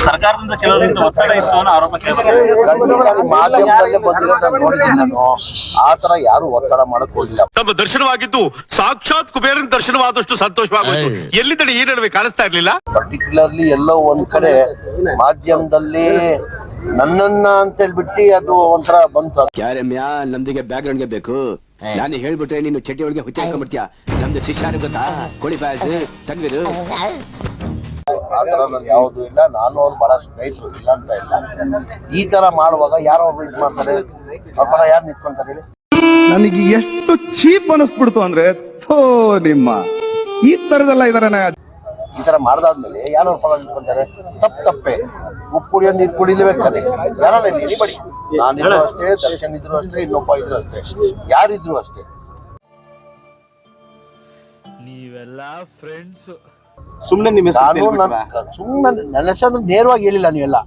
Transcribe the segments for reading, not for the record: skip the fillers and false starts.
ಸರ್ಕಾರದಿಂದ ಕೆಲವರಿಂದ ಒತ್ತಡ ಇತ್ತು ಅನ್ನೋ ಆರೋಪ ಕೇಳಿದೆ. ಮಾಧ್ಯಮದಲ್ಲೇ ಬಂದಿರೋದು ನೋಡಿದ್ದೀನಿ ನಾನು. ಆತರ ಯಾರು ಒತ್ತಡ ಮಾಡಕ್ ಹೋಗಿಲ್ಲ. ನಮ್ಮ ದರ್ಶನವಾಗಿದ್ದು ಸಾಕ್ಷಾತ್ ಕುಬೇರನ ದರ್ಶನವಾದಷ್ಟು ಸಂತೋಷವಾಗುತ್ತೆ. ಎಲ್ಲಿದ್ದರೆ ಈ ನಡುವೆ ಕಾಣಿಸ್ತಾ ಇರ್ಲಿಲ್ಲ. ಪರ್ಟಿಕ್ಯುಲರ್ಲಿ ಎಲ್ಲೋ ಒಂದ್ ಕಡೆ ಮಾಧ್ಯಮದಲ್ಲಿ ನನ್ನನ್ನ ಅಂತ ಹೇಳ್ಬಿಟ್ಟು ಅದು ಒಂಥರ ಬಂತು. ಕ್ಯಾರಮ್ಯಾ ನಮ್ದಿಗೆ ಬ್ಯಾಕ್ ಗ್ರೌಂಡ್ಗೆ ಬೇಕು. ನಾನು ಹೇಳ್ಬಿಟ್ರೆ ನೀನು ಚಟ್ಟಿ ಒಳಗೆ ಹುಚ್ಚ ಹಾಕೊಂಡ್ಬಿಡ್ತೀಯ. ನಮ್ದು ಶಿಷ್ಯಾರು ಗೊತ್ತಾ, ಕೋಳಿ ಪಾಯಸ ತಂದಿರು. ಆತರ ನನ್ ಯಾವ್ದು ಇಲ್ಲ. ನಾನು ಅವ್ರು ಬಹಳ ಸ್ಟ್ರೈಟ್ರು, ಇಲ್ಲ ಅಂತ ಇಲ್ಲ. ಈ ತರ ಮಾಡುವಾಗ ಯಾರೋ ಒಬ್ರು ಇದು ಮಾಡ್ತಾರೆ, ಅವ್ರ ಪರ ಯಾರು ನಿಂತ್ಕೊಂತಾರೆ ಹೇಳಿ. ನನಗೆ ಎಷ್ಟು ಚೀಪ್ ಅನಿಸ್ಬಿಡ್ತು ಅಂದ್ರೆ, ಥೋ ನಿಮ್ಮ ಈ ತರದೆಲ್ಲ ಇದಾರೆ. ಈ ತರ ಮಾಡ್ದಾದ್ಮೇಲೆ ಯಾರು ಅವ್ರ ಪರ ನಿಂತ್ಕೊಂತಾರೆ? ತಪ್ಪೆ. ಉಪ್ಪು ಕುಡಿಯೋ ನೀರು ಕುಡಿಲೇಬೇಕಾದ್ರೆ ಯಾರನ್ನ ಇಲ್ಲಿ ಬಡಿ. ನಾನಿದ್ರು ಅಷ್ಟೇ, ದರ್ಶನ್ ಇದ್ರು ಅಷ್ಟೇ, ಇನ್ನೊಬ್ಬ ಇದ್ರು ಅಷ್ಟೇ, ಯಾರಿದ್ರು ಅಷ್ಟೇ. ನೀವೆಲ್ಲ ಫ್ರೆಂಡ್ಸ್. ಸುಮ್ನೆ ನಾನು ನನ್ನ ಹೆಸರು ನೇರವಾಗಿ ಹೇಳಿಲ್ಲ, ನೀವೆಲ್ಲ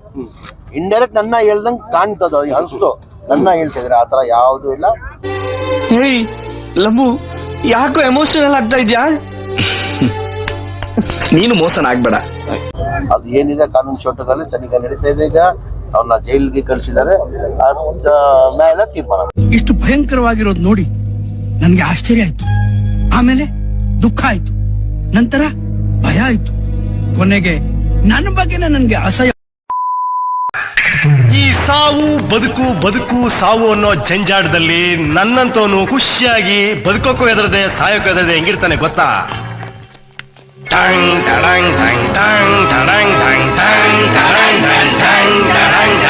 ಇಂಡೈರೆಕ್ಟ್ ನನ್ನ ಹೇಳ್ದಂಗ್ ಕಾಣ್ತದ ಅನ್ಸ್ತು. ನನ್ನ ಹೇಳ್ತಿದ್ರೆ ಆತರ ಯಾವ್ದು ಇಲ್ಲ. ಲಂಬು ಯಾಕೋ ಎಮೋಷನಲ್ ಆಗ್ತಾ ಇದ್ಯಾ? ನೀನು ಮೋಸನ ಆಗ್ಬೇಡ. ಅದು ಏನಿದೆ ಕಾನೂನು ಚೌಟದಲ್ಲಿ ತನಿಖೆ ನಡೀತಾ ಇದೆ. ಈಗ ಅವ್ರನ್ನ ಜೈಲಿಗೆ ಕಳಿಸಿದ್ದಾರೆ. ಮೇಲೆ ತೀರ್ಮಾನ. ಇಷ್ಟು ಭಯಂಕರವಾಗಿರೋದು ನೋಡಿ ನನ್ಗೆ ಆಶ್ಚರ್ಯ ಆಯ್ತು. ಆಮೇಲೆ ದುಃಖ ಆಯ್ತು, ನಂತರ ಭಯ ಆಯ್ತು, ಕೊನೆಗೆ ನನ್ನ ಬಗ್ಗೆನೇ ನನ್ಗೆ ಅಸಹ್ಯ. ಈ ಸಾವು ಬದುಕು ಸಾವು ಅನ್ನೋ ಜಂಜಾಟದಲ್ಲಿ ನನ್ನಂತವನು ಖುಷಿಯಾಗಿ ಬದುಕೋಕ್ಕೂ ಎದರದೆ ಸಾಯೋಕ್ಕೂ ಎದರದೆ ಹೆಂಗಿರ್ತಾನೆ ಗೊತ್ತಾ? ಟಂಗ್ ಟಡಂಗ್ ಟಂಗ್ ಟಂಗ್ ಟಡಂಗ್ ಟಂಗ್ ಟಂಗ್ ಟಡಂಗ್ ಟಂಗ್ ಟಂಗ್ ಟಡಂಗ್.